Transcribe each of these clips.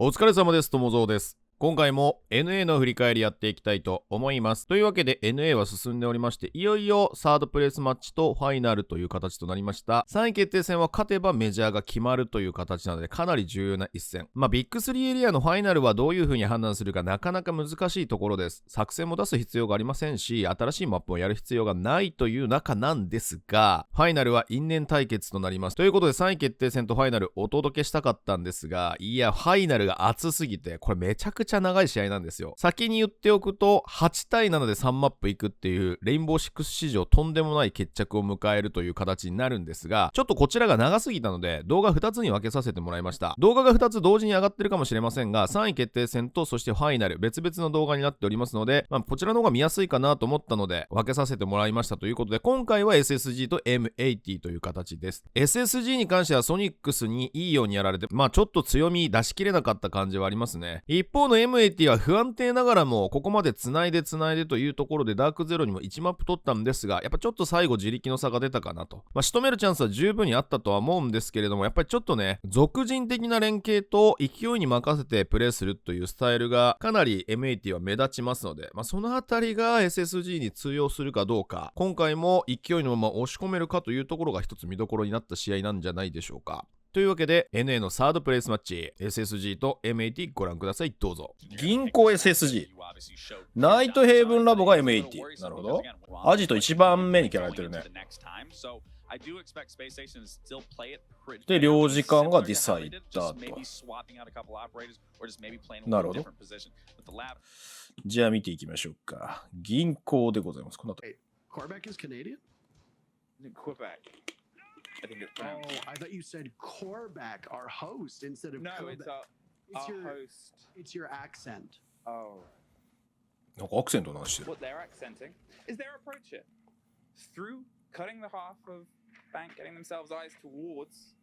お疲れ様です。ともぞうです。今回も NA の振り返りやっていきたいと思います。というわけで NA は進んでおりまして、いよいよサードプレイスマッチとファイナルという形となりました。3位決定戦は勝てばメジャーが決まるという形なので、かなり重要な一戦。ビッグ3エリアのファイナルはどういう風に判断するかなかなか難しいところです。作戦も出す必要がありませんし、新しいマップをやる必要がないという中なんですが、ファイナルは因縁対決となります。ということで3位決定戦とファイナルお届けしたかったんですが、いや、ファイナルが熱すぎて、これめちゃくちゃ長い試合なんです。先に言っておくと8対7で3マップいくっていうレインボーシックス史上とんでもない決着を迎えるという形になるんですが、ちょっとこちらが長すぎたので動画2つに分けさせてもらいました。動画が2つ同時に上がってるかもしれませんが、3位決定戦とそしてファイナル別々の動画になっておりますので、こちらの方が見やすいかなと思ったので分けさせてもらいましたということで、今回は SSG と M80 という形です。 SSG に関してはソニックスにいいようにやられて、ちょっと強み出しきれなかった感じはありますね。一方の M80 は不安定ながらもここまで繋いでというところでダークゼロにも1マップ取ったんですが、やっぱちょっと最後自力の差が出たかなと。仕留めるチャンスは十分にあったとは思うんですけれども、やっぱりちょっとね、属人的な連携と勢いに任せてプレイするというスタイルがかなり M80 は目立ちますので、そのあたりが SSG に通用するかどうか、今回も勢いのまま押し込めるかというところが一つ見どころになった試合なんじゃないでしょうか。というわけで NA のサードプレイスマッチ SSG と M80 ご覧ください。どうぞ。銀行 SSG、 ナイトヘイブンラボが M80。 なるほど。アジト1番目にキャラれてるね。で領事館がディサイダーと。なるほど。じゃあ見ていきましょうか。銀行でございます。この後I thought you said Corback, our host, instead of Corback. It's our host. It's your accent. Oh. なんかアクセントなしてる。 What they're accenting is their approach here. Through cutting the half of bank, getting themselves eyes towards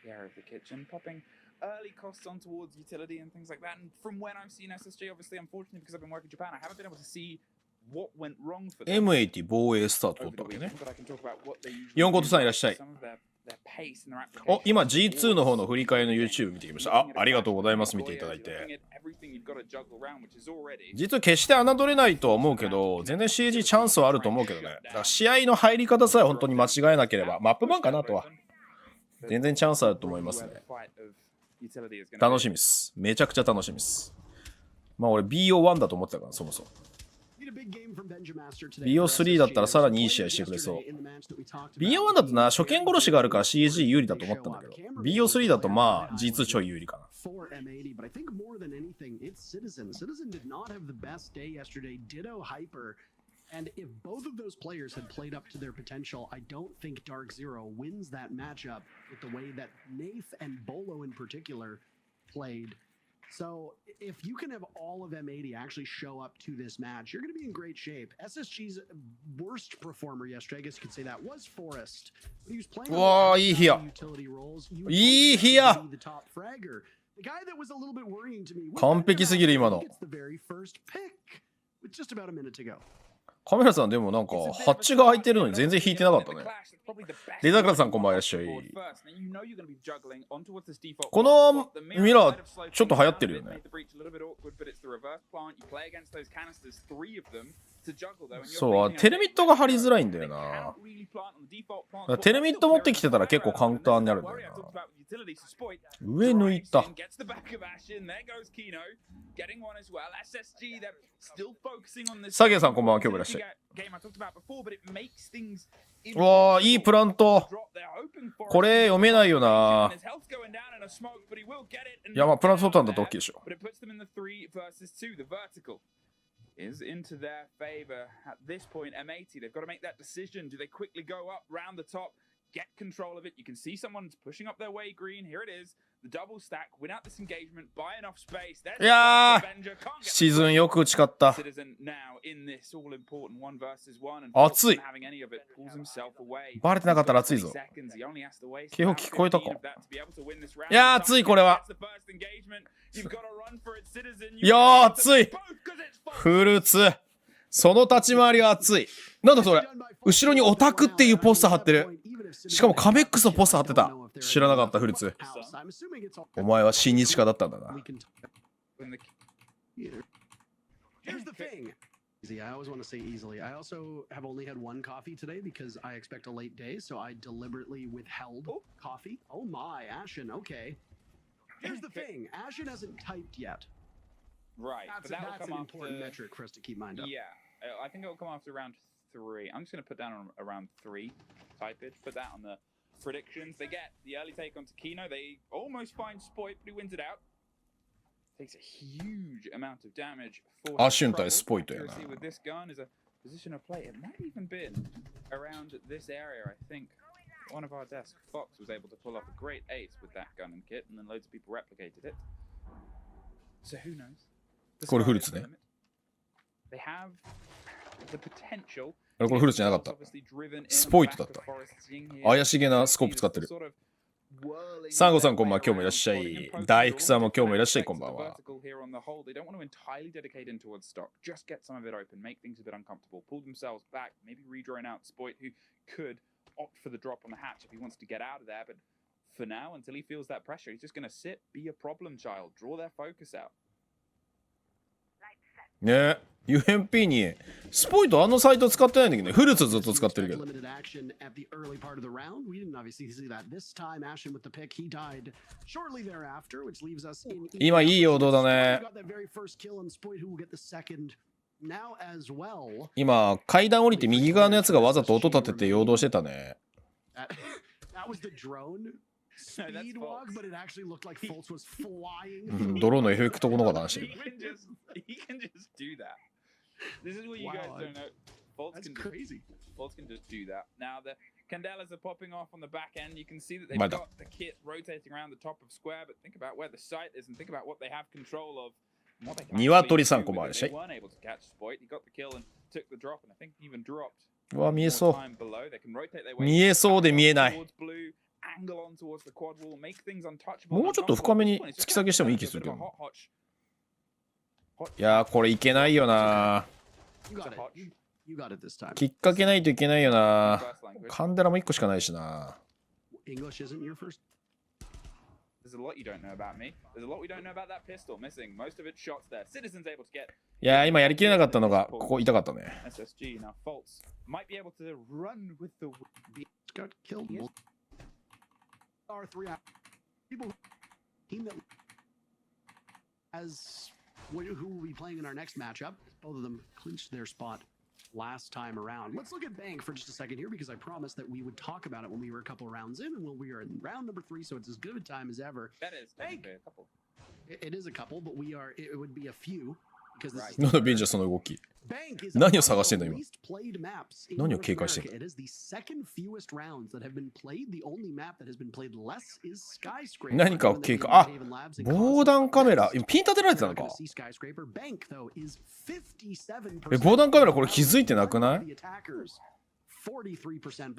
the area of the kitchen, popping early costs on towards utility and things like that. And from when I've seen SSG, obviously, unfortunately, because I've been working in Japan, I haven't been able to see what went wrong for them. M80 防衛スタート取ったわけね。4ことさんいらっしゃい。お、今 G2 の方の振り返りの YouTube 見てきました。ありがとうございます。見ていただいて。実は決して侮れないとは思うけど、全然 CG チャンスはあると思うけどね。だから試合の入り方さえ本当に間違えなければ、マップ版かなとは。全然チャンスあると思いますね。楽しみです。めちゃくちゃ楽しみです。俺 BO1 だと思ってたから、そもそも。BO3 だったらさらにいい試合してくれそう。BO1 だとな、初見殺しがあるから CG 有利だと思ったんだけど、BO3 だとG2 ちょい有利かな。And if both of those players had played up to their potential, I don't think Dark Zero wins that matchup with the way that Nath and Bolo in particular played. So if you can have all of M80 actually show up to this match, you're going to be in great shape. SSG's worst performer yesterday, I guess you could say that, was Forrest. But he was playing utility roles. The top fragger. The guy that was a little bit worrying to me. 完璧すぎる今の。 It's the very first pick with just about a minute to go. カメラさんでもなんかハッチが開いてるのに全然引いてなかったね。デザクラさんこんばんはいらっしゃい。このミラーちょっと流行ってるよね。そう、テルミットが張りづらいんだよな。テルミット持ってきてたら結構カウンターになるんだよな。上抜いた。サゲさんこんばんは、今日もいらっしゃい。うわー、いいプラント。これ読めないよな。いや、プラント取ったんだと大きいでしょ。Is into their favor at this point. M80, they've got to make that decision. Do they quickly go up round the top, get control of it? You can see someone's pushing up their way green. Here it is. The double stack, win out this engagement, buy enough space. いやー、シーズンよく打ち勝った。熱い。バレてなかったら熱いぞ。警報聞こえたか。いやー、熱いこれは。いやー、熱い。フルーツ。その立ち回りが熱い。なんだそれ。後ろにオタクっていうポスター貼ってる。しかもカメックスのポスター貼ってた。知らなかった、フルツ。お前は親日家だったんだな。Here's the thing. Easy. I always want to say easily. I also have only had one coffee today because I expect a late day, so I deliberately withheld coffee. Oh my, Ashen. Okay. Here's the thing. Ashen hasn't typed yet. Right, That's, but that will that's come an after. important metric for us to keep mind of. Yeah, I think it will come after round 3. I'm just going to put down around 3. Type it. Put that on the predictions. They get the early take onto Kino. They almost find Spoit, but he wins it out. Takes a huge amount of damage for アシュン対スポイトやな。 with this gun is a position of play. It might have even been around this area. I think one of our desk, Fox, was able to pull off a great ace with that gun and kit, and then loads of people replicated it. So who knows? これフルーツね。 They have the potential. これフルーツじゃなかった。スポイトだった。怪しげなスコープ使ってる。サンゴさんこんばんは、今日もいらっしゃい。大福さんも今日もいらっしゃい、こんばんは。They don't want to entirely dedicate in towards stock. Just get some of it open, make things a bit uncomfortable, pull themselves back, maybe redrawn out Spoit, who could opt for the drop on the hatch if he wants to get out of there. But for now, until he feels that pressure, he's just going to sit, be a problem child, draw their focus out. ねえ、UMP にスポイトあのサイト使ってないんだけどね、フルーツずっと使ってるけど。今いい陽動だね。今階段降りて右側のやつがわざと音立てて陽動してたね。ドローンのエフェクトの方が話してる。This is what you guys don't know. Bolts can crazy. Bolts can just do that. Now the Candelas are popping off on the back end. You can see that they've got the kit rotating around the top of square, but think about where the site is and think about what they have control of. Niwatoriさんこんばんは。They weren't able to catch Spoit. He got the kill and took the drop, and I think he even dropped. うわ、見えそう。 They can rotate their way 見えそうで見えない。 Angle on towards the quad wall, make things untouchable. もうちょっと深めに突き下げしてもいい気するけど。いやー、これいけないよな。きっかけないといけないよな。カンデラも1個しかないしな。いやー、今やりきれなかったのがここ痛かったね。Who will be playing in our next matchup? Both of them clinched their spot last time around. Let's look at Bank for just a second here because I promised that we would talk about it when we were a couple rounds in, and when we are in round number 3, so it's as good a time as ever. That is Bank. A couple. It is a couple, but it would be a few. なんだビンジャーその動き。何を探してんだ今。何を警戒してんだ。何かを警戒。あ、防弾カメラ。今ピン立てられてたのか。防弾カメラこれ気づいてなくない？こ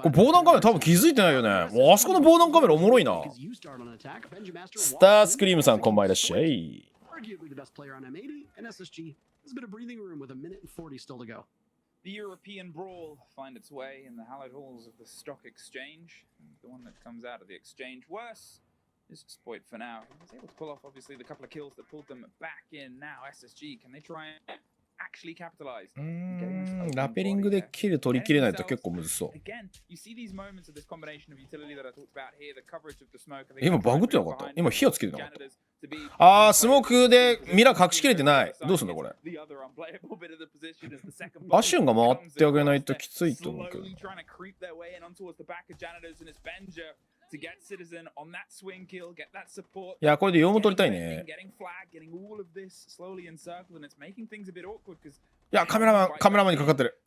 れ防弾カメラ多分気づいてないよね。もうあそこの防弾カメラおもろいな。スタースクリームさんこんばんいらっしゃい。Arguably the best player on M80, and SSG has a bit of breathing room with a minute and 40 still to go. The European brawl find its way in the hallowed halls of the stock exchange. The one that comes out of the exchange worse is Spoit for now. He was able to pull off obviously the couple of kills that pulled them back in. Now SSG, can they try and actually capitalize? ラペリングでキル取り切れないと結構むずそう。今バグってなかった？今火をつけてなかった？あー、スモークでミラー隠しきれてない。どうすんだこれ。アシュンが回ってあげないときついと思うけど。いや、これで4も取りたいね。いや、カメラマンにかかってる。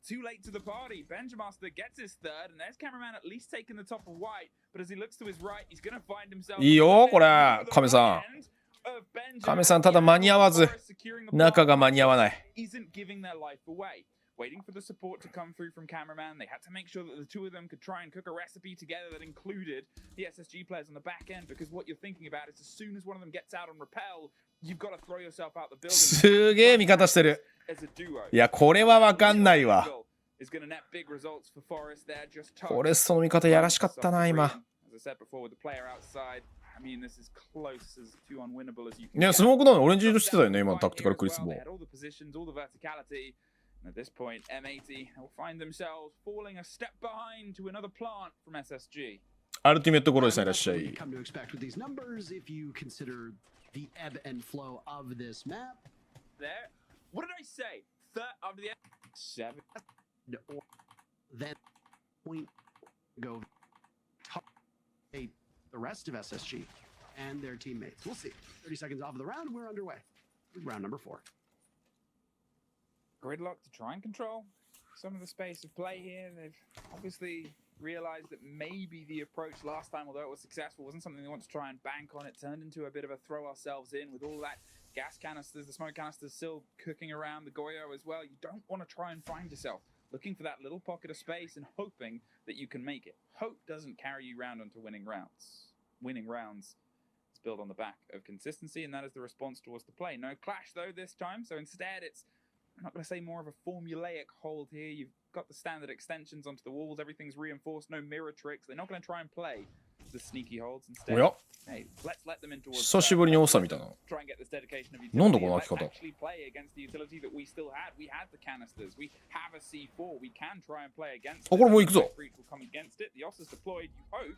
いいよ、これ、カメさん。カメさん、ただ間に合わず、中が間に合わない。Waiting for the support to come through from cameraman. They had to make sure that the two of them could try and cook a recipe together that included the SSG players on the back end, because what you're thinking about is as soon as one of them gets out on rappel, you've got to throw yourself out the building. すげえ味方してる。いや、これはわかんないわ。is going to net big results for Forest there. Just フォレストの味方やらしかったな、今。As I said before, with the player outside, I mean, this is close as to unwinnable as you can. ね、スモークなのにオレンジ色してたよね、今のタクティカルクリスボー。 All the positions, all the verticality. And at this point, M80 will find themselves falling a step behind to another plant from SSG. アルティメットゴロイさんいらっしゃい。 Come to expect with these numbers if you consider the ebb and flow of this map. There. What did I say? Third after the 7. Or then point go top the rest of SSG and their teammates. We'll see. 30 seconds off of the round, we're underway. Round number 4. Gridlock to try and control some of the space of play here. They've obviously realized that maybe the approach last time, although it was successful, wasn't something they want to try and bank on. It turned into a bit of a throw ourselves in with all that gas canisters, the smoke canisters still cooking around, the Goyo as well. You don't want to try and find yourself looking for that little pocket of space and hoping that you can make it. Hope doesn't carry you round onto winning rounds. Winning rounds is built on the back of consistency, and that is the response towards the play. No clash though this time, so instead it's, I'm not going to say more of a formulaic hold here. You've got the standard extensions onto the walls. Everything's reinforced. No mirror tricks. They're not going to try and play the sneaky holds. Instead, おや hey, let's let them in towards 久しぶりにオサ見たな。 try and get this dedication of なんだ utility. この Let's 開き方。 actually play against the utility that we still had. We had the canisters. We have a C4. We can try and play against it. あ、これもう行くぞ。 Breach will come against it. The Os is deployed. You hope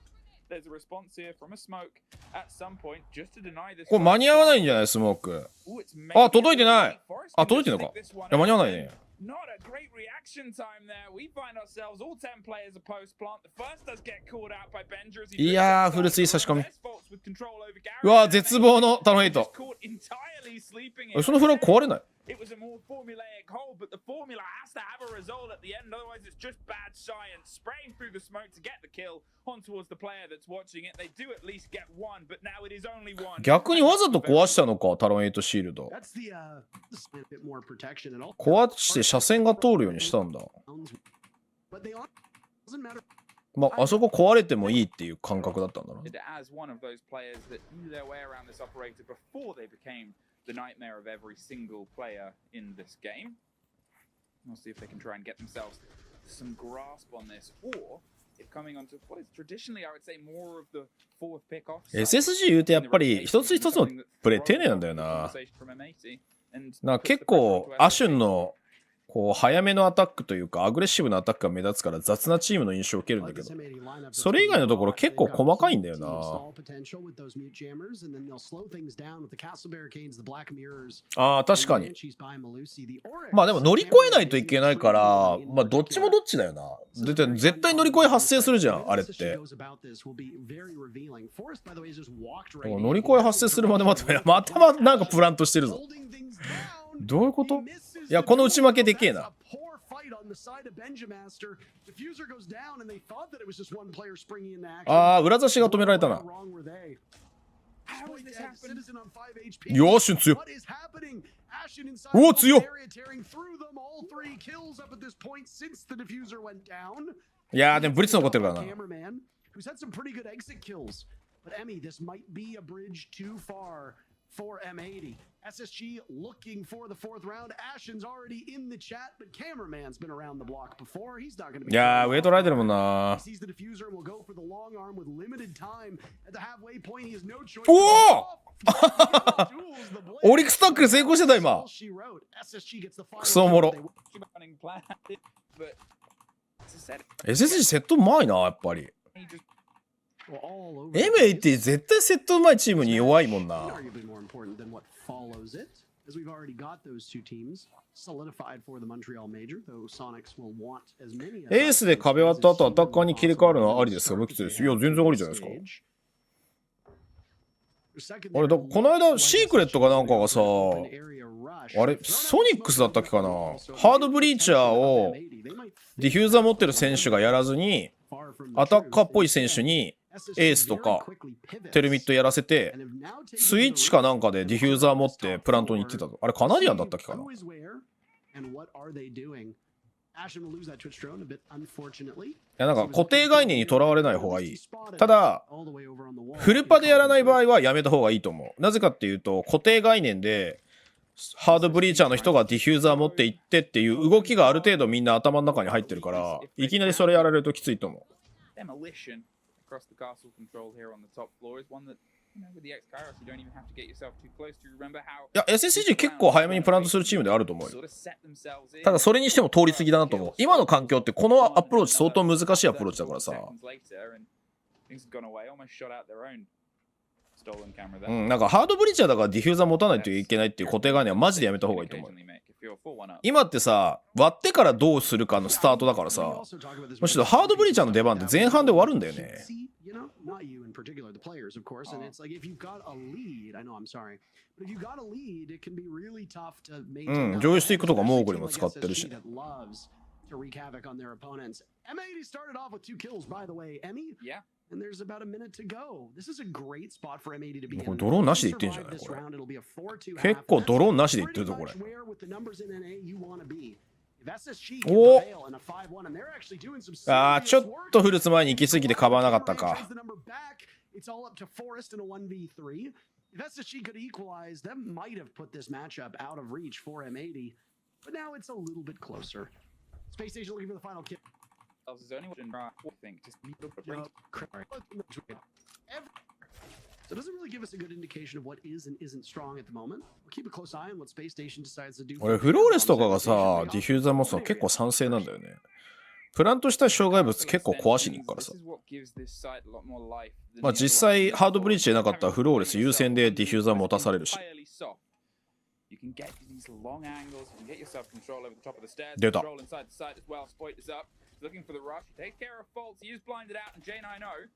there's a response here from a smoke at some point just to deny this. これ間に合わないんじゃないスモーク。 Ooh, it's あ、 maybe 届いてない。 Forest あ、 can 届いてん just のか。 stick this one いや、間に合わ out. ないね。 Not a great reaction time there. We find ourselves all 10 players a post plant. The first does get called out by Benja as he いやー、フルスイ差し込み。 There's faults with control over Gary. うわ、絶望のタロンヘイト。 Just caught entirely sleeping え in. そのフラグ壊れない。 It was a more formulaic hold, but the formula has to have a result at the end. Otherwise, it's just bad science. Spraying through the smoke to get the kill on towards the player that's watching it. They do at least get one, but now it is only one. 逆にわざと壊したのか、タロンエイトシールド。 That's the this a bit more protection and all. 壊して車線が通るようにしたんだ。 But they doesn't matter. まあ、あそこ壊れてもいいっていう感覚だったんだな。 As one of those players that knew their way around this operator before they became the nightmare of every single player in this game. We'll see if they can try and get themselves some grasp on this, or if coming onto what is traditionally, I would say, more of the fourth pick off. SSG 言うてやっぱり一つ一つのプレー丁寧なんだよな。なんか結構アシュンのこう早めのアタックというかアグレッシブなアタックが目立つから雑なチームの印象を受けるんだけど、それ以外のところ結構細かいんだよな。ああ、確かに。まあでも乗り越えないといけないから、まあどっちもどっちだよな。絶対乗り越え発生するじゃん、あれって。乗り越え発生するまで待って、またなんかプラントしてるぞ。どういうこと？いや、この内負けでけえな。ああ、裏差しが止められたな。よし、強っ。うお、強っ。いやー、でもブリッツ残ってるからな。For M80. SSG looking for the fourth round. Ashen's already in the chat, but cameraman's been around the block before. He's not going to be. いやー、上取られてるもんな。Sees the diffuser and will go for the long arm with limited time at the halfway point. He has no choice. おおオリックスタックル成功してた今。クソおもろ。SSG セットうまいな、やっぱり。M80 絶対セットうまいチームに弱いもんな。エースで壁割った後アタッカーに切り替わるのはありですか？無きつです。いや、全然ありじゃないですか。あれだ、この間シークレットかなんかがさ、あれソニックスだったっけかな、ハードブリーチャーをディフューザー持ってる選手がやらずにアタッカーっぽい選手にエースとかテルミットやらせてスイッチかなんかでディフューザー持ってプラントに行ってたと。あれカナディアンだったっけかな。いや、なんか固定概念にとらわれない方がいい。ただフルパでやらない場合はやめた方がいいと思う。なぜかっていうと固定概念でハードブリーチャーの人がディフューザー持っていってっていう動きがある程度みんな頭の中に入ってるから、いきなりそれやられるときついと思う。Demolition across the castle control here on the top floor is one that, you know, with the X-Kairos, you don't even have to get yourself too close to remember how. いや、SSG 結構早めにプラントするチームであると思うよ。 sort of set themselves in. ただそれにしても通り過ぎだなと思う。今の環境ってこのアプローチ相当難しいアプローチだからさ。Seconds later, and things have gone away, almost shot out their own stolen camera there. うん、なんかハードブリーチャーだからディフューザー持たないといけないっていう固定概念はマジでやめた方がいいと思う。 Occasionally make you feel full one up. 今ってさ、割ってからどうするかのスタートだからさ、むしろハードブリーチャーの出番って前半で終わるんだよね。 You know, not you in particular, the players, of course. And it's like if you've got a lead, I know, I'm sorry, but if you've got a lead, it can be really tough to maintain. ジョイスティックとかモーグリも使ってるしね。 To wreak havoc on their opponents. M80 started off with 2 kills, by the way. Emmy? Yeah. And there's about a minute to go. This is a great spot for M80 to be in. これドローンなしでいってんじゃないこれ。結構ドローンなしでいってるぞこれ。おあー、ちょっとフルツ前に行き過ぎてカバーなかったか。It's all up to Forrest in a 1v3. If SSG could equalize, that might have put this matchup out of reach for M80. But now it's a little bit closer. Space Station looking for the final kill. Is only one I think just So it doesn't really give us a good indication of what is and isn't strong at the moment. We'll keep a close eye on what Space Station decides to do. 俺フローレスとかがさ、ディフューザー持つの結構賛成なんだよね。プラントした障害物結構壊しに行くからさ。まあ実際ハードブリーチでなかったらフローレス優先でディフューザー持たされるし。You can get these long angles, you can get yourself control over the top of the stairs, 出た。 control inside the site as well. Spoit is up, he's looking for the rush, he takes care of faults, he is blinded out, and J90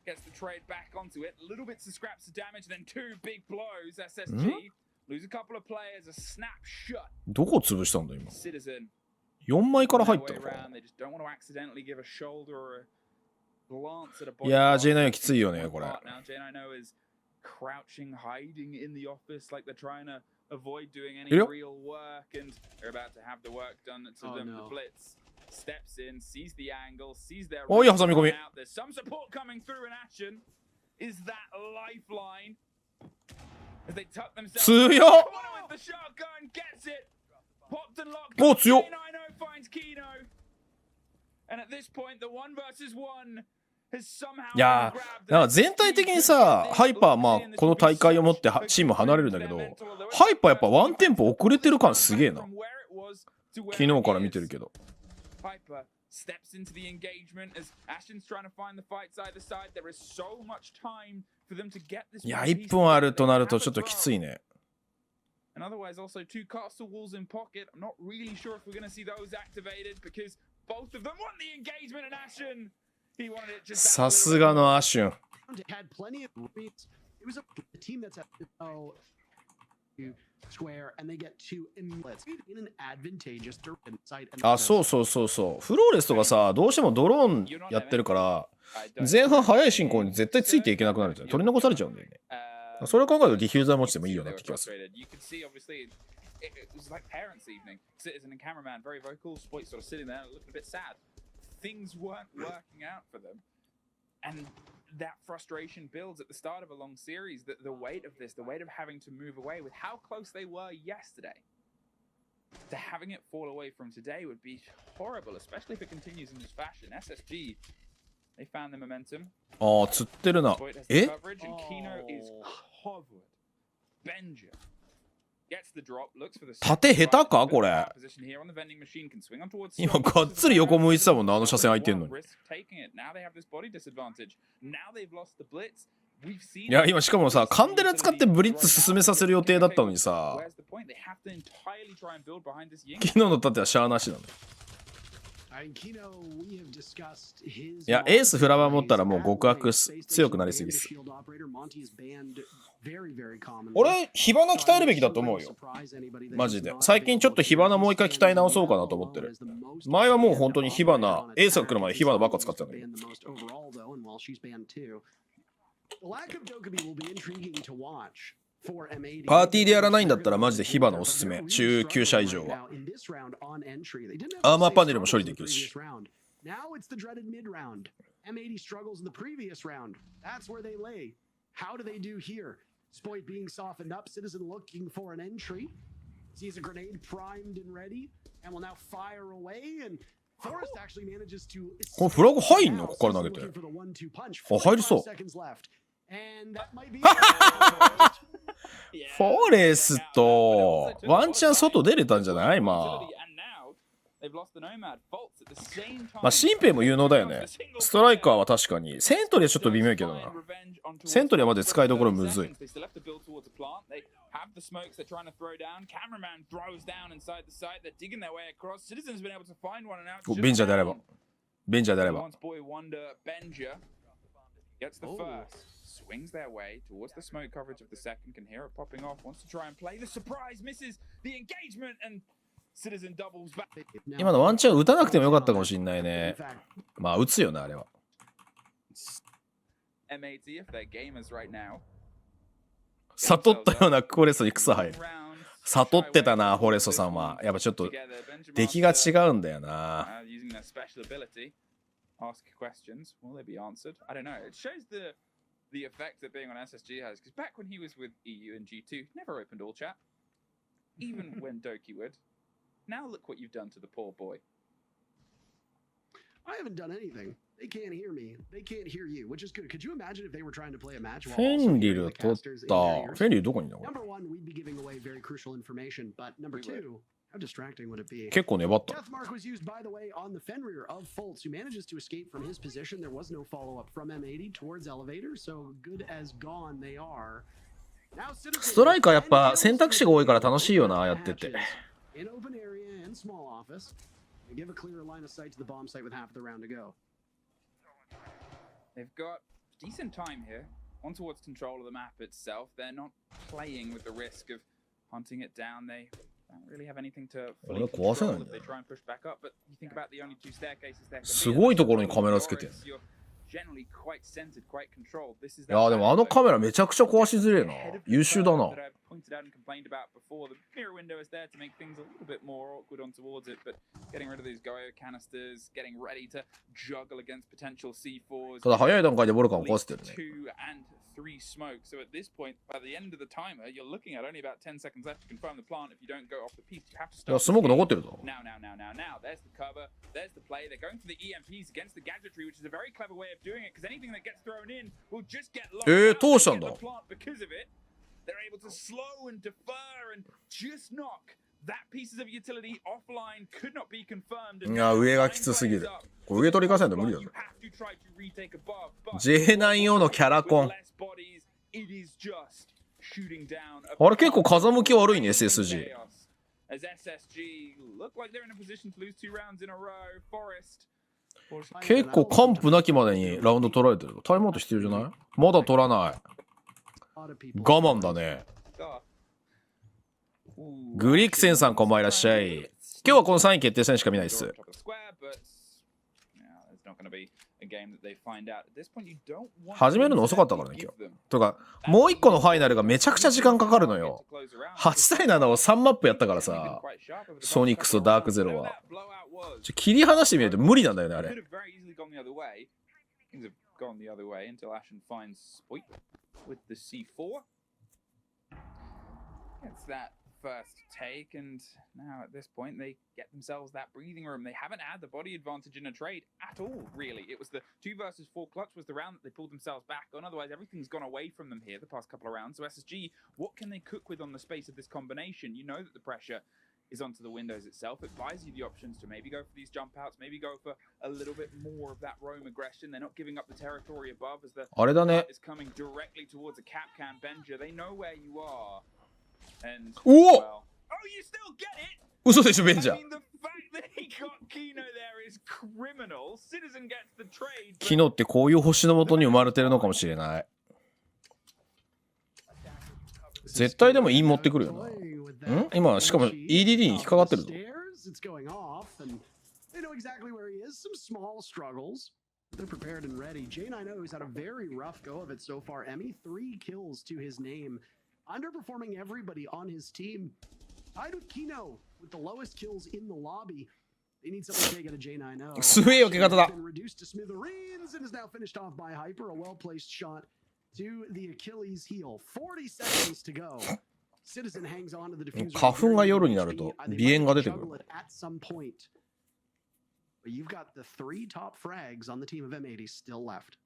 gets the trade back onto it. Little bits of scraps of damage, then 2 big blows. SSG lose a couple of players, a snap shut. どこ潰したんだ今。 Citizen 4枚から入ったのか。 they just don't want to accidentally give a shoulder or a glance at a body. いやー J9 きついよねこれ。 Now J90 is crouching, hiding in the office like they're trying to avoid doing any real work, and they're about to have the work done to them. The blitz steps in, sees the angle, sees their Oh, yeah,挟み込み。 There's some support coming through in action. Is that lifeline? As they tuck themselves. 強っ。 With the shotgun gets it. Popped and locked. お強っ。 J90 finds Kino. And at this point, the 1 versus 1. いやー、なんか全体的にさ、ハイパーまあこの大会をもってチーム離れるんだけど、ハイパーやっぱワンテンポ遅れてる感すげえな。昨日から見てるけど。いや、1分あるとなるとちょっときついね。Otherwise, also 2 castle walls in pocket. I'm not really sure if we're going to see those activated because both of them want the engagement in Ashen. さすがのアシュン。あ、そうそうそうそう。フローレスとかさ、どうしてもドローンやってるから、前半早い進行に絶対ついていけなくなるじゃん。取り残されちゃうんだよね。それを考えるとディフューザー持ちでもいいよなって気がする。It was like parents' evening. Citizen and cameraman very vocal. Spoit sort of sitting there looking a bit sad. Things weren't working out for them. And that frustration builds at the start of a long series. The weight of this, the weight of having to move away with how close they were yesterday. To having it fall away from today would be horrible, especially if it continues in this fashion. SSG, they found the momentum. ああ、釣ってるな。え？ Coverage and Kino is covered. Benja. 縦下手かこれ。今がっつり横向いてたもんな、あの車線空いてんのに。いや今しかもさ、カンデラ使ってブリッツ進めさせる予定だったのにさ、昨日の盾はシャアなしなの。いや、エースフラワー持ったらもう極悪強くなりすぎっす。俺、火花鍛えるべきだと思うよ。マジで。最近ちょっと火花もう一回鍛え直そうかなと思ってる。前はもう本当に火花、エースが来るまで火花ばっか使ってたんだけど。パーティーでやらないんだったらマジで火花おすすめ。中級者以上は。アーマーパネルも処理できるし。How do they do here? Spoit being softened up, Citizen looking for an entry. sees a grenade primed and ready and will now fire away and Forrest actually manages to このフラグ入んの？ここから投げて。あ、入りそう。フォレスト、ワンチャン外出れたんじゃない？まあ、シンペイも有能だよね。ストライカーは確かに。セントリーはちょっと微妙けどな。セントリーはまで使いどころむずい。ベンジャーであれば。ベンジャーであれば。Swings their way towards the smoke coverage of the second, can hear it popping off, wants to try and play the surprise, misses the engagement, and Citizen doubles back. 今のワンチャン打たなくてもよかったかもしれないね。まあ打つよな、あれは。M80 if they're gamers right now. 悟ったようなフォレストに草生える。悟ってたな、フォレストさんは。やっぱちょっと出来が違うんだよな。Ask questions, will they be answered? I don't know. It shows the effect that being on SSG has, because back when he was with EU and G2, never opened all chat, even when Doki would. Now look what you've done to the poor boy. I haven't done anything. They can't hear me. They can't hear you, which is good. Could you imagine if they were trying to play a match? フェンリル取った。フェンリルどこにいるの？ Number one, we'd be giving away very crucial information, but number two, how distracting would it be? 結構粘った。Death mark was used, by the way, on the Fenrir of Fultz, who manages to escape from his position. There was no follow-up from M80 towards elevator, so good as gone they are. ストライカーやっぱ選択肢が多いから楽しいよな、やってて。In open area and small office, they give a clear line of sight to the bomb site with half the round to go. They've got decent time here. On towards control of the map itself. They're not playing with the risk of hunting it down. They don't really have anything to fully control if they try and push back up. But you think about the only two staircases there. すごいところにカメラつけて。Generally quite centered, quite controlled. This is いやでもあのカメラめちゃくちゃ壊しづれえな。優秀だな。Pointed out and complained about before. The mirror window is there to make things a little bit more awkward on towards it, but getting rid of these Goyo canisters, getting ready to juggle against potential C4s. ただ早い段階でボルカンを壊してるね。 2 and 3 smoke. So at this point, by the end of the timer, you're looking at only about 10 seconds left to confirm the plant. If you don't go off the piece, you have to start. いやスモーク残ってるぞ。Now. There's the cover. There's the play. They're going for the EMPs against the gadgetry, which is a very clever way of doing it, because anything that gets thrown in will just get locked out. 通したんだ。 Because of it, they're able to slow and defer and just knock that pieces of utility offline. Could not be confirmed. いや上がきつすぎる。これ上取り返せないと無理だぞ。J9 用のキャラコン。あれ結構風向き悪いね SSG。結構完膚なきまでにラウンド取られてる。タイムアウトしてるじゃない？まだ取らない。我慢だね。グリクセンさんこんばんいらっしゃい。今日はこの3位決定戦しか見ないです。始めるの遅かったからね今日。とかもう一個のファイナルがめちゃくちゃ時間かかるのよ。8対7を3マップやったからさ。ソニックスとダークゼロは。切り離してみないと無理なんだよねあれ。First take, and now at this point they get themselves that breathing room. They haven't had the body advantage in a trade at all, really. It was the 2 versus 4 clutch was the round that they pulled themselves back on. Otherwise, everything's gone away from them here the past couple of rounds. So SSG, what can they cook with on the space of this combination? You know that the pressure is onto the windows itself. It buys you the options to maybe go for these jump outs, maybe go for a little bit more of that roam aggression. They're not giving up the territory above as the is coming directly towards a cap cam Benja. They know where you are. And well, oh, you still get it. 嘘でしょベンジャー。 I mean, the fact that he got Kino there is criminal. Citizen gets the trade. キノってこういう星の元に生まれてるのかもしれない。絶対でもイン持ってくるよな。ん？今しかも EDD に引っかかってるぞ。They're prepared and ready. J90's had a very rough go of it so far. Emmy 3 kills to his name. Underperforming everybody on his team. Tied with Kino with the lowest kills in the lobby. They need something to take out of J90. すげえよけ方だ。 Been reduced to smithereens and is now finished off by Hyper. A well-placed shot to the Achilles heel. 40 seconds to go. Citizen hangs on to the diffuser. 花粉が夜になると鼻炎が出てくる。 But you've got the 3 top frags on the team of M80 still left.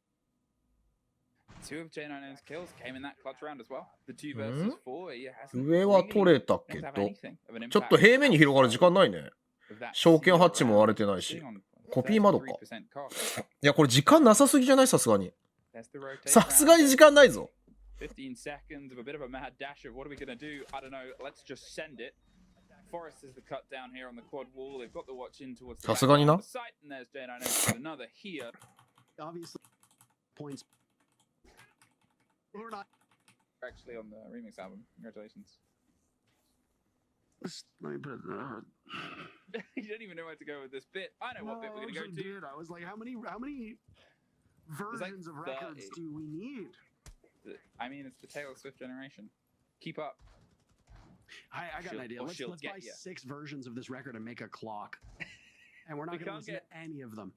2 of J9's kills came in that clutch round as well. The 2 versus 4. He hasn't 上は取れたけ really ど have anything of an ちょっと impact 平面に広がる時間ないね。 of that 証券ハッチ single も割れ round. てないし。 Sitting on コピー窓か。 33% cost. いや、これ時間なさすぎじゃない？さすがに。 There's the rotate さすがに round. 時間ないぞ。 15 seconds of a bit of a mad dash of what are we going to do? I don't know. Let's just send it. Forrest is the cut down here on the quad wall. They've got the watch in towards the さすがにな。 back of the site, and there's J9 with another here. Obviously, points. We're not. Actually on the remix album. Congratulations. Let me put it. You don't even know where to go with this bit. I know what bit we're going to go to. Did. I was like, how many versions of records 30. do we need? I mean, it's the Taylor Swift generation. Keep up. I got an idea. Let's she'll buy get ya. 6 versions of this record and make a clock. And we're not We going to can't listen to any of them.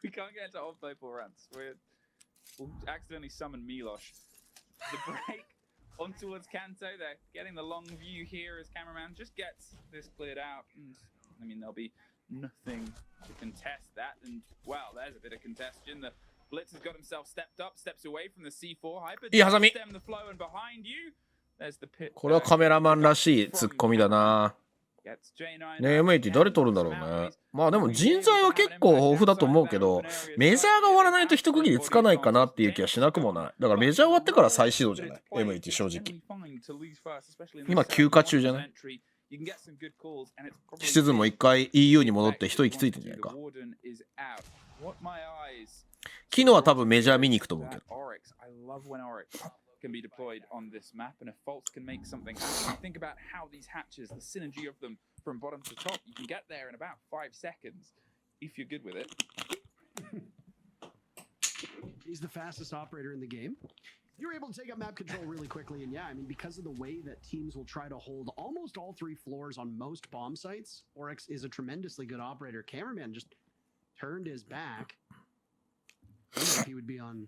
We can't get into old playful rants. We'll accidentally summon Milosh. The break on towards Kanto. They're getting the long view here as cameraman just gets this cleared out. And, I mean, there'll be nothing to contest that. And, well, there's a bit of congestion. The Blitz has got himself stepped up, steps away from the C4. Hyper いいハサミ。 stem the flow, and behind you, there's the pit. これはカメラマンらしいツッコミだな。 Gets J9 ねえ、M80 誰取るんだろうね。まあでも人材は結構豊富だと思うけど、メジャーが終わらないと一区切りつかないかなっていう気はしなくもない。だからメジャー終わってから再始動じゃない ?M80 正直。今休暇中じゃない？シチズンも一回 EU に戻って一息ついてんじゃないか。昨日は多分メジャー見に行くと思うけど。can be deployed on this map, and if Faults can make something happen, think about how these hatches, the synergy of them from bottom to top, you can get there in about 5 seconds if you're good with it. He's the fastest operator in the game. You're able to take up map control really quickly, and yeah, I mean, because of the way that teams will try to hold almost all 3 floors on most bomb sites, Oryx is a tremendously good operator. Cameraman just turned his back. He would be on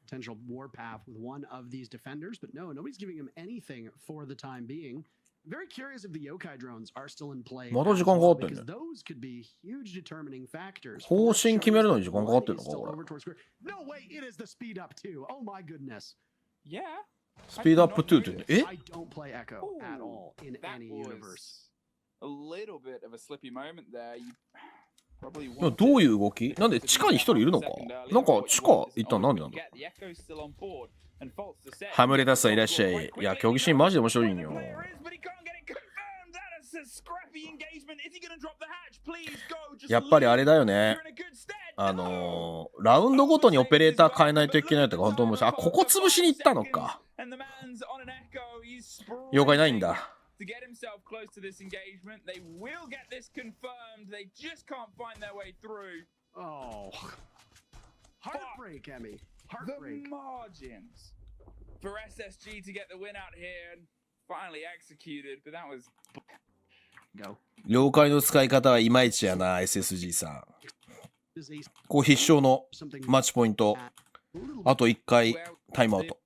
potential warpath with one of these defenders, but no, nobody's giving him anything for the time being. Very curious if the yokai drones are still in play, まだ時間かかってん because ね。 those could be huge determining factors. 方針決めるのに時間かかってんのか Still これ。 over towards square. No way, it is the speed up too. Oh my goodness. Yeah. スピードアップ2ってね。え I don't play Echo at all in That any universe. was a little bit of a slippy moment there. You probably でもどういう動きなんで地下に一人いるのかなんか地下行ったらなんでなんだハムレダスさんいらっしゃい。いや、競技シーンマジで面白いんよ。やっぱりあれだよね。ラウンドごとにオペレーター変えないといけないとか本当面白い。あ、ここ潰しに行ったのか。妖怪ないんだ。To get himself close to this engagement, they will get this confirmed. They just can't find their way through. Oh. Heartbreak, Emmy. Heartbreak. The margins for SSG to get the win out here and finally executed, but that was Go. 妖怪の使い方はいまいちやな、SSG さん。こう必勝のマッチポイント。あと1回タイムアウト。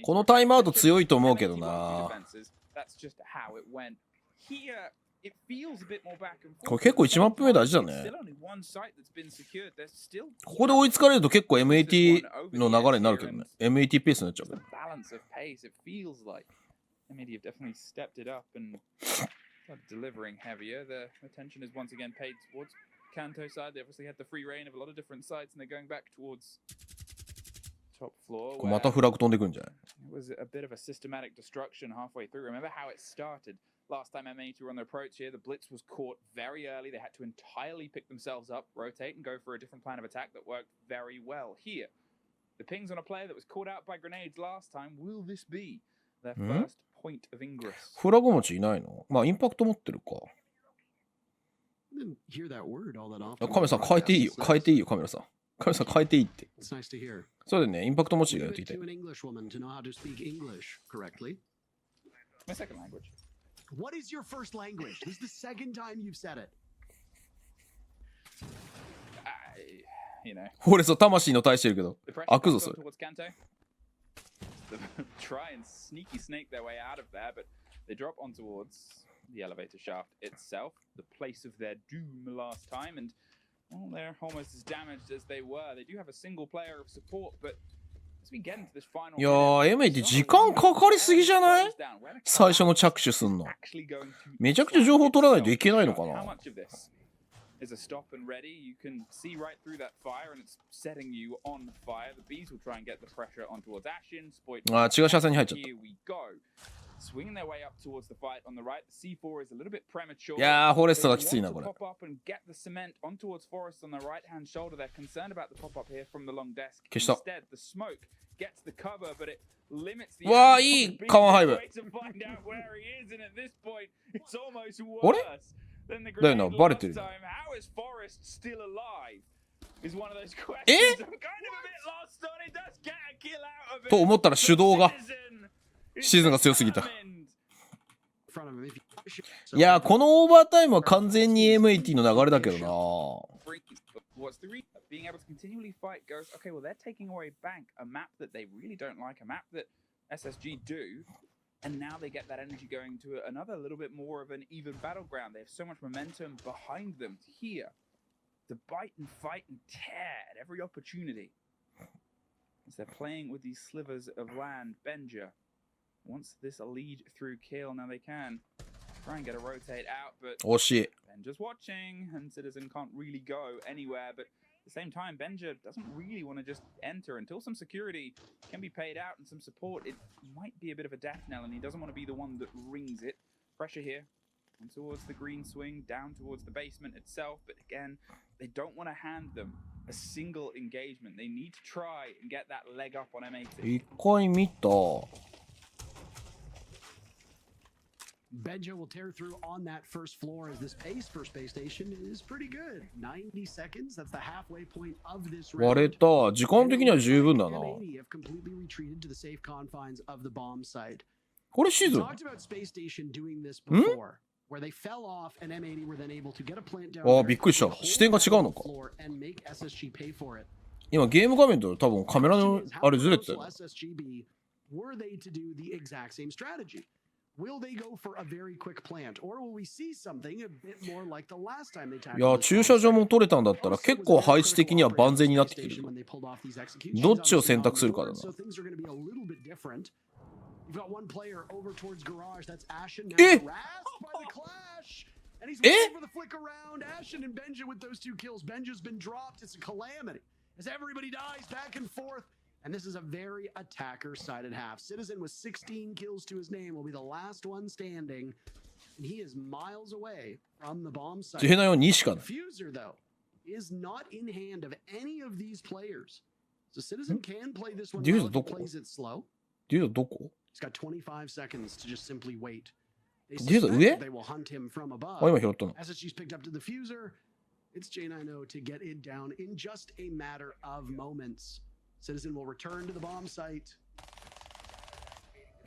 このタイムアウト強いと思うけどな。これ結構1マップ目大事だね。ここで追いつかれると結構 M80 の流れになるけどね。M80 ペースになっちゃうから。M80 have definitely stepped it up and delivering heavier. The attention is once again paid towards Kanto side. They obviously had the free reign of a lot of different sites and they're going back towards top floor. またフラグ飛んでくんじゃない？ It was a bit of a systematic destruction halfway through. Remember how it started? Last time M80 were on the approach here, the Blitz was caught very early. They had to entirely pick themselves up, rotate, and go for a different plan of attack that worked very well here. The pings on a player that was caught out by grenades last time. Will this be their first point of ingress? フラグ持ちいないの？まあインパクト持ってるか。Didn't hear that word all that often. カメラさん変えていいよ。変えていいよ、カメラさん。カメラさん変えていいって。It's nice to hear. そうだね、インパクト持ちがやっ Leave てい it きたい。 to an English woman to know how to speak English correctly. My second language. What is your first language? This is the second time you've said it. You know. 俺そう魂の対してるけど。 The pressure 開くぞ comes そ up れ。 towards Kanto. them try and sneaky snake their way out of there, but they drop on towards the elevator shaft itself, the place of their doom last time, and well, they're almost as damaged as they were. They do have a single player of support, but as we get into this final いやー、MA って時間かかりすぎじゃない？最初の着手すんの。めちゃくちゃ情報取らないといけないのかな。Is a stop and ready. You can see right through that fire, and it's setting you on fire. The bees will try and get the pressure on towards Ashen. Spoit. あー、違う車線に入っちゃった。 Here we go. Swinging their way up towards the fight on the right. The C4 is a little bit premature. いやー、フォレストがきついな、これ。 Pop up and get the cement on towards Forest on the right-hand shoulder. They're concerned about the pop-up here from the long desk. 消した。 Instead, the smoke gets the cover, but it limits the. わー、いいカバン配分。To find out where he is, and at this point, it's almost あれ？ worse. だよな、バレてる。How is Forest still alive? Is one of those questions. え？ I'm kind of a bit lost on it. Does get a kill out of it. と思ったら手動がシーズンが強すぎた。いやー、このオーバータイムは完全に M80 の流れだけどな。What's the reason? Being able to continually fight goes, okay, well, they're taking away Bank, a map that they really don't like, a map that SSG do. And now they get that energy going to another little bit more of an even battleground. They have so much momentum behind them here to bite and fight and tear at every opportunity. As they're playing with these slivers of land, Benja wants this a lead through kill. Now they can try and get a rotate out, but 惜しい。 Benja's watching, and Citizen can't really go anywhere. But at the same time, Benja doesn't really want to just enter until some security can be paid out and some support. It might be a bit of a death knell, and he doesn't want to be the one that rings it. Pressure here, and towards the green swing, down towards the basement itself. But again, they don't want to hand them a single engagement. They need to try and get that leg up on M80. 一回見た。Benja will tear through on that first floor as this pace for Space Station is pretty good. 90 seconds, that's the halfway point of this round. 割れた。時間的には十分だな。M80 have completely retreated to the safe confines of the bomb site. これシーズン We talked about Space Station doing this before, where they fell off and M80 were then able to get a plant down ああ、びっくりした。視点が違うのか。 and make SSG pay for it. 今ゲーム画面と多分カメラのあれずれてたよ。 SSGB were they to do the exact same strategy? Will they go for a very quick plant, or will we see something a bit more like the last time they tackled? いや、駐車場も取れたんだったら結構配置的には万全になってきてる。どっちを選択するかだな。So things are going to be a little bit different. You've got one player over towards garage. That's Ashen now harassed by the clash. And he's waiting for the flick around. Ashen and Benja with those two kills. Benja's been dropped. It's a calamity. As everybody dies back and forth. And this is a very attacker-sided half. Citizen with 16 kills to his name will be the last one standing. And he is miles away from the bomb site. ジェナヨ2しかない。 Fuser, though, is not in hand of any of these players. So Citizen can play this one well if he plays it slow. デュードどこ？ He's got 25 seconds to just simply wait. They デュード suspect 上？ that they will hunt him from above. あ、今拾ったの。 SSG's picked up to the Fuser. It's J90 to get it down in just a matter of moments. Citizen will return to the bomb site.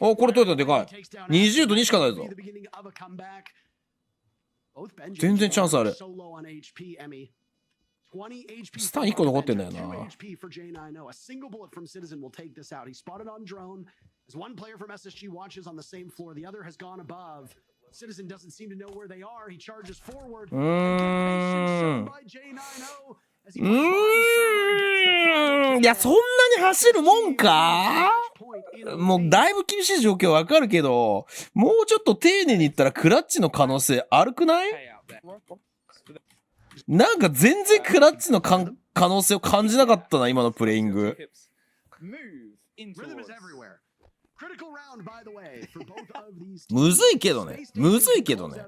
お、これ取れたでかい。20と2しかないぞ。全然チャンスある。スタン1個残ってんだよな。A single bullet from Citizen will take this out. He spotted on drone as one player from SSG watches on the same floor. The other has gone above. Citizen doesn't seem to know where they are. He charges forward. By J90. いや、そんなに走るもんか？もうだいぶ厳しい状況わかるけど、もうちょっと丁寧に言ったらクラッチの可能性あるくない？なんか全然クラッチの可能性を感じなかったな、今のプレイング。むずいけどね。むずいけどね。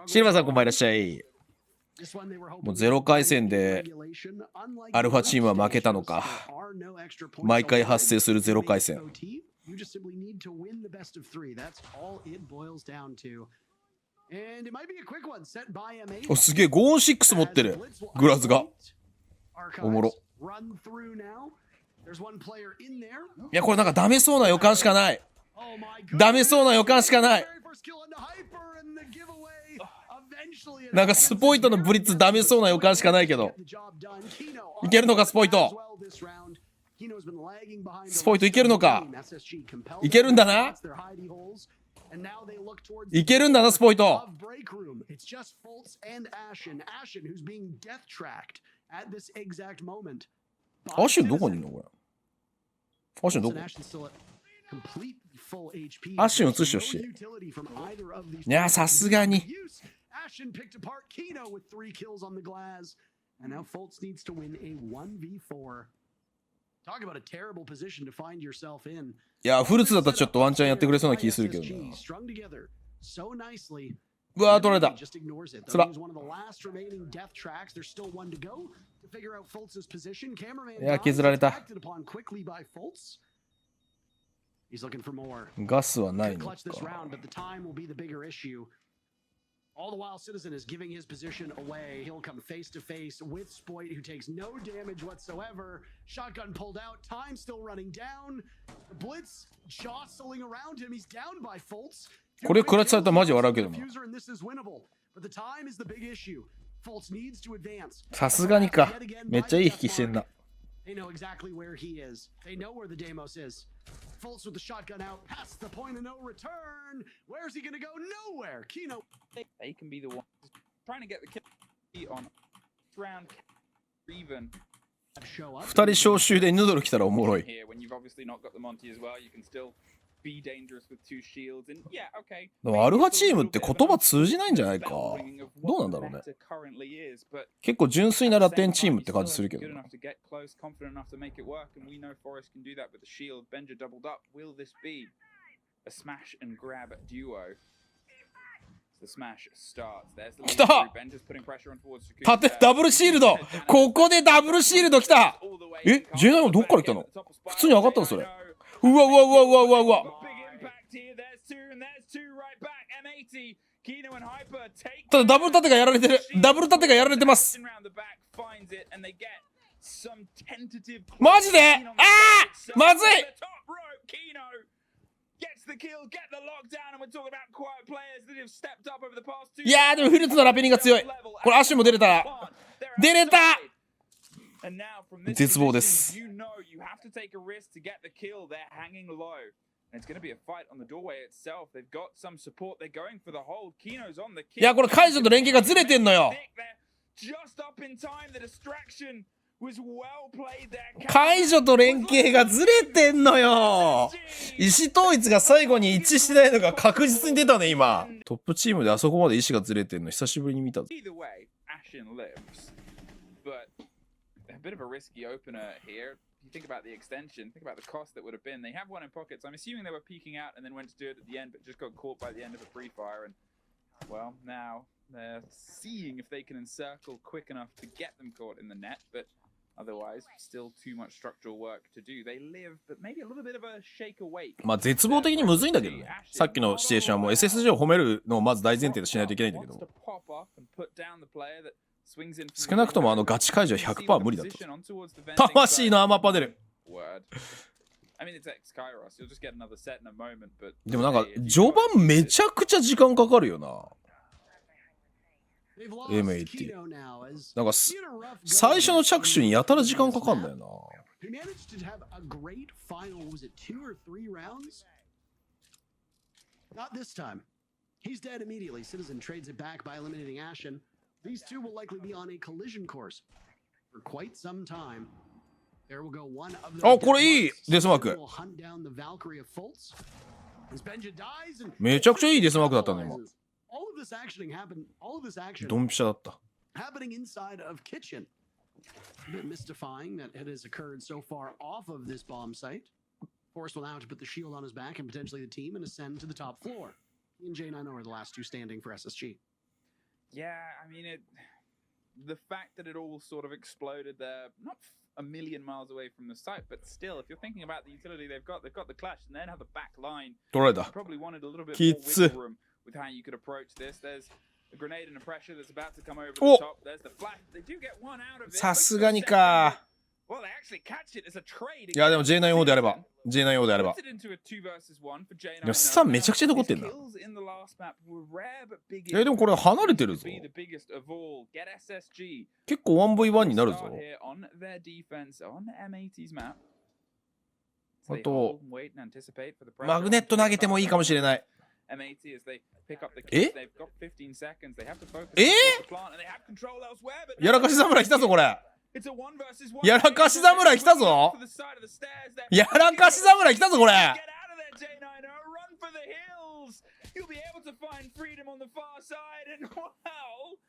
シルバーさんこんばんいらっしゃい。もう0回戦でアルファチームは負けたのか。毎回発生する0回戦。お、すげえ、ゴーン6持ってる。グラズが。おもろ。いや、これなんかダメそうな予感しかない。ダメそうな予感しかない。なんかスポイトのブリッツダメそうな予感しかないけど。いけるのかスポイト。スポイトいけるのか。いけるんだな。いけるんだな、スポイト。アシュンどこにいるのこれ。アシュンどこ。アシュン移してほしい。いや、さすがに。いや、フルーツだったらちょっとワンチャンやってくれそうな気するけどな。うわー、取られた。つら。いや、削られた。ガスはないのか。All the while, Citizen is giving his position away. He'll come face to face with Spoit, who takes no damage whatsoever. Shotgun pulled out. Time still running down. The Blitz jostling around him. He's down by Fultz. これ食らっちゃったらマジ笑うけどな。さすがにか。めっちゃいい引きしてんな。They know exactly where he is. They know where the Deimos is. Fultz with the shotgun out, past the point of no return. Where's he gonna go? Nowhere. Kino. They can be the ones trying to get the kill on round even. 二人招集でヌドル来たらおもろい。Here when you've obviously not got the Monty as well, you can still be dangerous with two shields and yeah, okay. でもアルファチームって言葉通じないんじゃないか。どうなんだろうね。結構純粋なラテンチームって感じするけど。来た。縦ダブルシールド。ここでダブルシールド来た。え、J9 はどっから来たの？普通に上がったのそれ。うわうわうわうわうわうわ。ただダブル縦がやられてる。ダブル縦がやられてます。マジで？ああ！まずい！いやーでもフルーツのラペニンが強い。これアッシュも出れたら。出れた！絶望です。いやこれ解除と連携がずれてんのよ。解除と連携がずれてんのよ。意思統一が最後に一致してないのが確実に出たね今。トップチームであそこまで意思がずれてんの久しぶりに見たぞ。A bit of a risky opener here. If you think about the extension, think about the cost that would have been. They have one in pockets. I'm assuming they were peeking out and then went to do it at the end, but just got caught by the end of a free fire. And well, now they're seeing if they can encircle quick enough to get them caught in the net, but otherwise, still too much structural work to do. They live, but maybe a little bit of a shake awake. まあ絶望的にむずいんだけどね。さっきのシチュエーションはもう SSG を褒めるのをまず大前提としないといけないんだけど。少なくともあのガチ解除は 100% 無理だと。魂のアーマーパネル。でもなんか序盤めちゃくちゃ時間かかるよな。M80。なんか最初の着手にやたら時間かかんだよな。These two will likely be on a collision course for quite some time. There will go one of the あ、これいいデスマーク。めちゃくちゃいいデスマークだったね今。ドンピシャだった。Happening inside of kitchen. A bit mystifying that it has occurred so far off of this bomb site. Force will now have to put the shield on his back and potentially the team and ascend to the top floor. He and J9 are the last two standing for SSG. Yeah, I mean, the fact that it all sort of exploded there, not a million miles away from the site, but still, if you're thinking about the utility they've got the clutch and then have the back line. Probably wanted a little bit more wiggle room with how you could approach this. There's a grenade and a pressure that's about to come over the top. There's the flash. They do get one out of it. さすがにか。いやでも J9 王であれば J9 王であればでもスタンめちゃくちゃ残ってんだ。でもこれ離れてるぞ。結構 1v1 になるぞ。あとマグネット投げてもいいかもしれない。えやらかし侍来たぞこれ。やらかし侍来たぞ。やらかし侍来たぞこれ。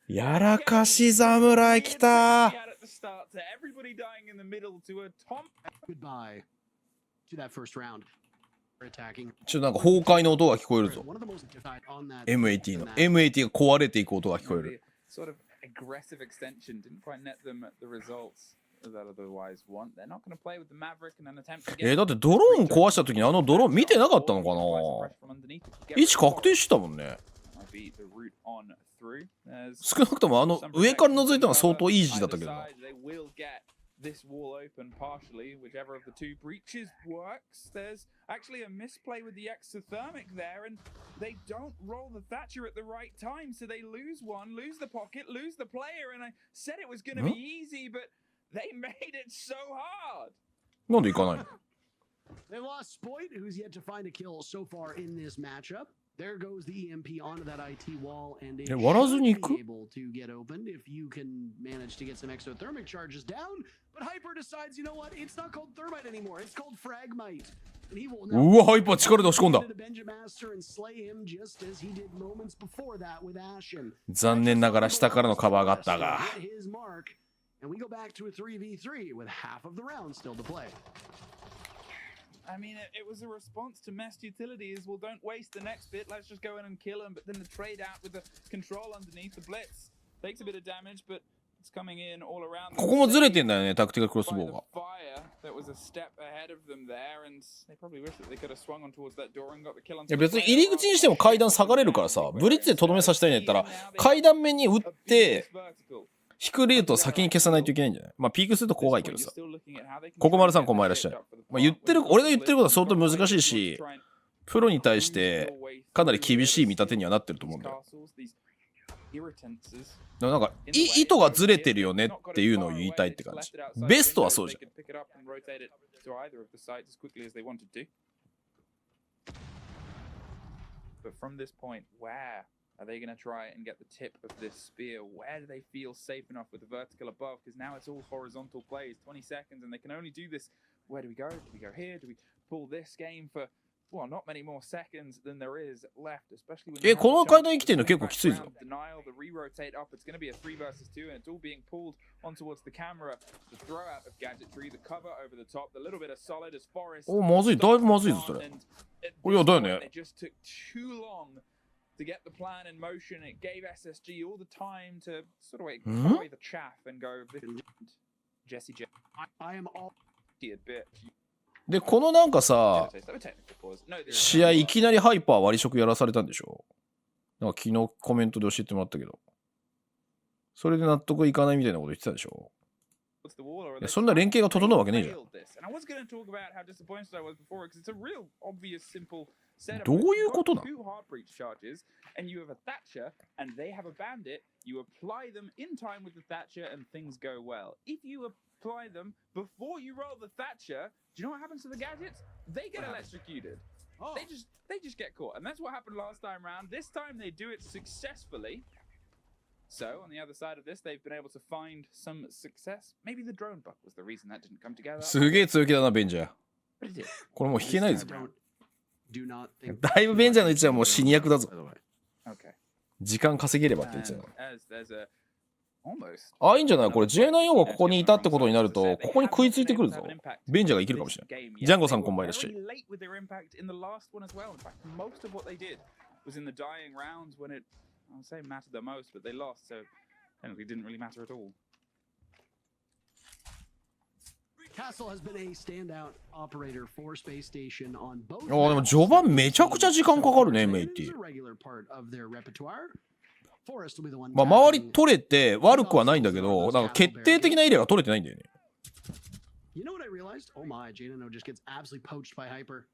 やらかし侍来た。Goodbye to that first round. Attacking. ちょっとなんか崩壊の音が聞こえるぞ。M80 の M80 が壊れていく音が聞こえる。Sort of aggressive extension didn't quite net them the results that otherwise want. They're not going to play with the Maverick and an attempt to get. だってドローン壊した時にあのドローン見てなかったのかな。位置確定してたもんね。少なくともあの上から覗いたのは相当イージーだったけどな。This wall open partially, whichever of the two breaches works. There's actually a misplay with the exothermic there, and they don't roll the Thatcher at the right time, so they lose one, lose the pocket, lose the player, and I said it was going to be easy, but they made it so hard. なんでいかないの？ They lost Spoit, who's yet to find a kill so far in this matchup. There goes the EMP onto that IT wall, and it should be able to get opened if you can manage to get some exothermic charges down. But Hyper decides, you know what? It's not called Thermite anymore. It's called Fragmite. And he will now うわ、ハイパー力で押し込んだ。 Benjamaster and slay him just as he did moments before that with Ashen. 残念ながら下からのカバーがあったが。His mark, and we go back to a 3v3 with half of the round still to play. I mean, it was a response to messed utilities. Well, don't waste the next bit. Let's just go in and kill him. But then the trade out with the control underneath the blitz takes a bit of damage, but it's coming in all around. ここもずれてんだよね、タクティカルクロスボウが。That was a step ahead of them there, and they probably wish that they could have swung on towards that door and got the kill on. いや別に入り口にしても階段下がれるからさ、ブリッツでとどめさせたいんだったら階段目に打って引くルートを先に消さないといけないんじゃない？まあピークすると怖いけどさ。ここまるさんこんばんいらっしゃい。まあ言ってる、俺が言ってることは相当難しいし、プロに対してかなり厳しい見立てにはなってると思うんだよ。でもなんか意図がずれてるよねっていうのを言いたいって感じ。ベストはそうじゃん。But from this point, where are they going to try and get the tip of this spear? Where do they feel safe enough with the vertical above? Because now it's all horizontal plays, 20 seconds, and they can only do this. Where do we go? Do we go here? Do we pull this game for, well, not many more seconds than there is left, especially when この階段生きてるの結構きついぞ。 Denial, the re-rotate up. It's going to be a 3 versus 2, and it's all being pulled on towards the camera. The throw out of gadgetry, the cover over the top, the little bit of solid as Forest. お、まずい、だいぶまずいぞそれ。いやだよね。 It just took too long to get the plan in motion. It gave SSG all the time to sort of like cut away the chaff and go. Jesse J. I am all a bit. でこのなんかさ、試合いきなりハイパー割り食やらされたんでしょ？なんか昨日コメントで教えてもらったけど、それで納得いかないみたいなこと言ってたでしょ？いやそんな連携が整うわけねえじゃん。どういうことなの？ And you have a Thatcher, and they have a bandit. You apply them in time with the Thatcher, and things go well. If you apply them before you roll the Thatcher, do you know what happens to the gadgets? They get electrocuted. Oh. They just get caught, and that's what happened last time round. This time they do it successfully. So on the other side of this, they've been able to find some success. Maybe the drone bug was the reason that didn't come together. すげえ強気だなベンジャー。これもう引けないぞ。だいぶベンジャーの位置はもう死に役だぞ。時間稼げればって言ってたよ。あ、いいんじゃない？これ J9 がここにいたってことになると、ここに食いついてくるぞ。ベンジャーが生きるかもしれない。ジャンゴさんこんばんいらっしゃい。Castle has been a standout operator for Space Station on both. でも序盤めちゃくちゃ時間かかるね、M80。まあ周り取れて悪くはないんだけど、なんか決定的なエリアが取れてないんだよね。You know what I realized? Oh my, Janano just gets absolutely poached by Hyper.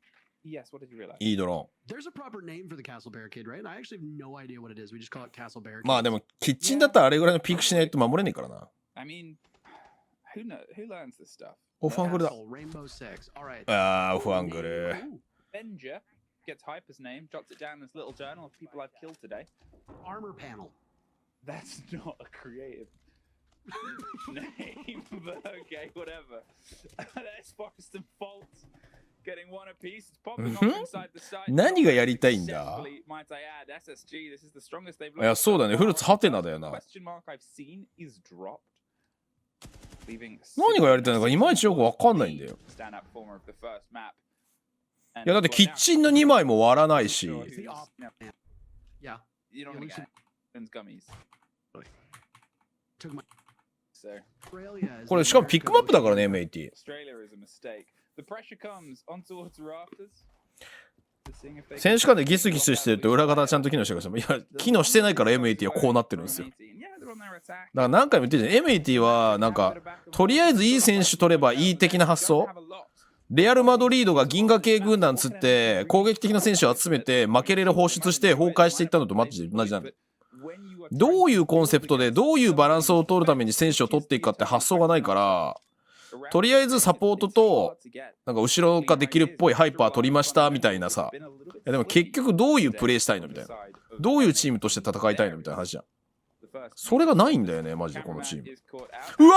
Yes, what did you realize? いいドローン。There's a proper name for the castle barricade, right? I actually have no idea what it is. We just call it castle barricade. まあでもキッチンだったらあれぐらいのピークしないと守れないからな。I mean, who learns this stuff? オフアングルだ。 Rainbow Six. All right. ああ、オフアングル。 Benja gets Hyper's name, jots it down in this little journal of people I've killed today. Armor panel. That's not a creative name, but okay, whatever. That's Forreston Fault getting one apiece. It's popping off inside the side. 何がやりたいんだ？ Might I add, SSG, this is the strongest they've いや、そうだね。フルーツハテナだよな。 question mark I've seen is dropped. 何がやりたいのかいまいちよくわかんないんだよ。Stand up former of the first map. いや、だってキッチンの2枚も割らないし。 Yeah. You don't want to get gummies. Took my. So, Australia is これしかもピックマップだからね、M80。 Australia is a mistake. The pressure comes on towards rafters. 選手間でギスギスしてると裏方ちゃんと機能してるから、いや、機能してないから M80 はこうなってるんですよ。だから何回も言ってるじゃん。M80 はなんか、とりあえずいい選手取ればいい的な発想。レアル・マドリードが銀河系軍団つって攻撃的な選手を集めて負けれる放出して崩壊していったのとマッチで同じなんだ。どういうコンセプトでどういうバランスを取るために選手を取っていくかって発想がないから、とりあえずサポートとなんか後ろができるっぽいハイパー取りましたみたいなさ。いやでも結局どういうプレーしたいのみたいな。どういうチームとして戦いたいのみたいな話じゃん。それがないんだよねマジでこのチーム。うわ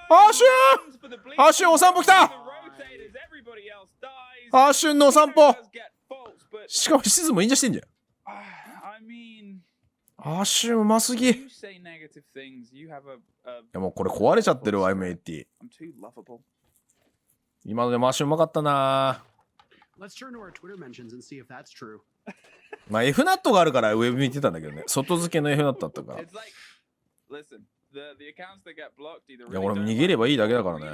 アーシュンアーシュンお散歩来たアーシュンのお散歩しかもシズもインジャしてんじゃん。アーシュンうますぎ。いやもうこれ壊れちゃってるわ M80。今のでマーシュンうまかったな。まあ F ナットがあるからウェブ見てたんだけどね。外付けの F ナットだったから。いや俺も逃げればいいだけだからね。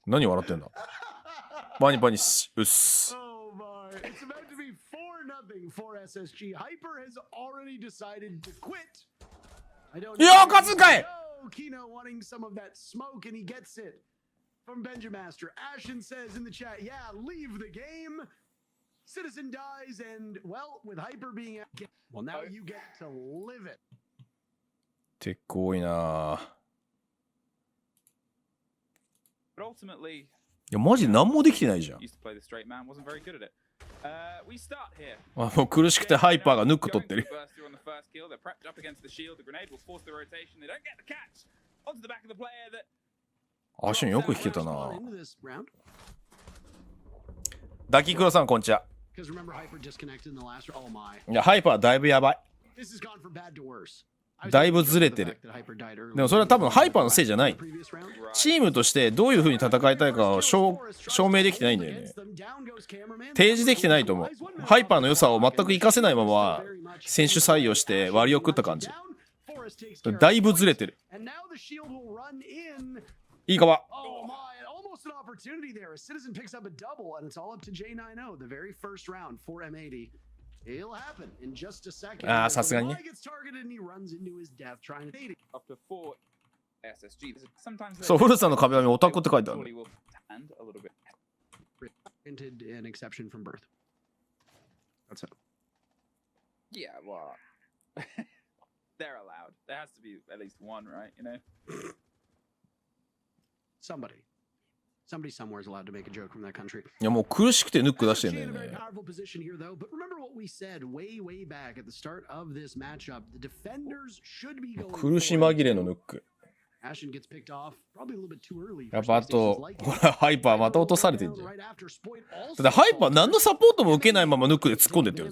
何笑ってんだ。バニバニしうっす。いや勝つんかい。From Benjamaster, Ashen says in the chat, yeah, leave the game. Citizen dies, and well, with Hyper being well, now you get to live it. テック多いな。いやマジで何もできてないじゃん。あもう苦しくてハイパーがヌック取ってる。アシュンよく弾けたな。ダキクロさんこんにちは。いやハイパーだいぶやばい。だいぶずれてる。でもそれは多分ハイパーのせいじゃない。チームとしてどういう風に戦いたいかを証明できてないんだよね。提示できてないと思う。ハイパーの良さを全く活かせないまま選手採用して割り送った感じ。だいぶずれてる。いいかば。Almost an opportunity there. A Citizen picks up a double, and it's all up to J90. The very first round for M80. It'll happen in just a second. ああ、さすがにね。そう、フルさんの壁紙オタクって書いてある。Printed an exception from birth. That's it. Yeah, well, they're allowed. There has to be at least one, right? You know. Somebody somewhere is allowed to make a joke from that country. いやもう苦しくてヌック出してんだよね。Powerful position here though, but remember what we said way back at the start of this matchup. The defenders should be going. 苦し紛れのヌック。Ashen gets picked off probably a little bit too early. やっぱあとほらハイパーまた落とされてんじゃん。だってハイパー何のサポートも受けないままヌックで突っ込んでってる。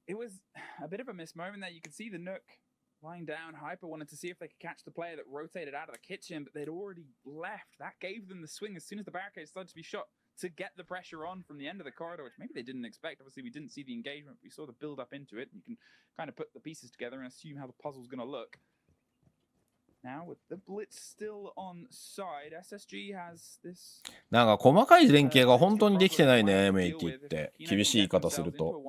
It was a bit of a missed moment there. You could see the Nook lying down. Hyper wanted to see if they could catch the player that rotated out of the kitchen, but they'd already left. That gave them the swing as soon as the barricade started to be shot to get the pressure on from the end of the corridor, which maybe they didn't expect. Obviously, we didn't see the engagement. We saw the build up into it. You can kind of put the pieces together and assume how the puzzle's going to look. Now, with the blitz still on side, SSG has this. なんか細かい連携が本当にできてないね、M80 って。厳しい言い方すると。